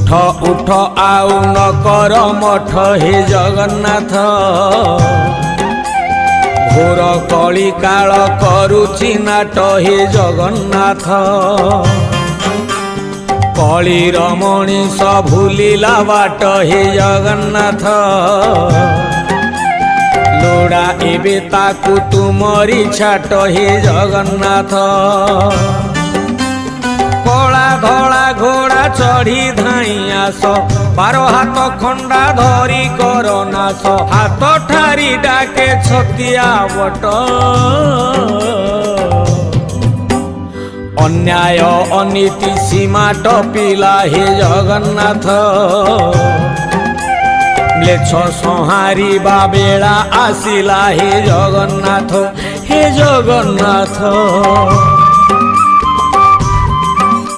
उठ उठ आउ न कर मठ हे जगन्नाथ घोर कली काल करुछि नाट हे जगन्नाथ कलीर मनीष भूलिला बाट हे जगन्नाथ लोड़ा एबे ताकू तुमरी छाट हे जगन्नाथ कला धला घोड़ा चढ़ी धाई आस 12 हाथ खंडा धरी कर नाश हाथ ठारी डाके छतिया बट अन्याय अनीति सीमा टपिला हे जगन्नाथ म्लेच्छ संहारी बेला आसिला हे जगन्नाथ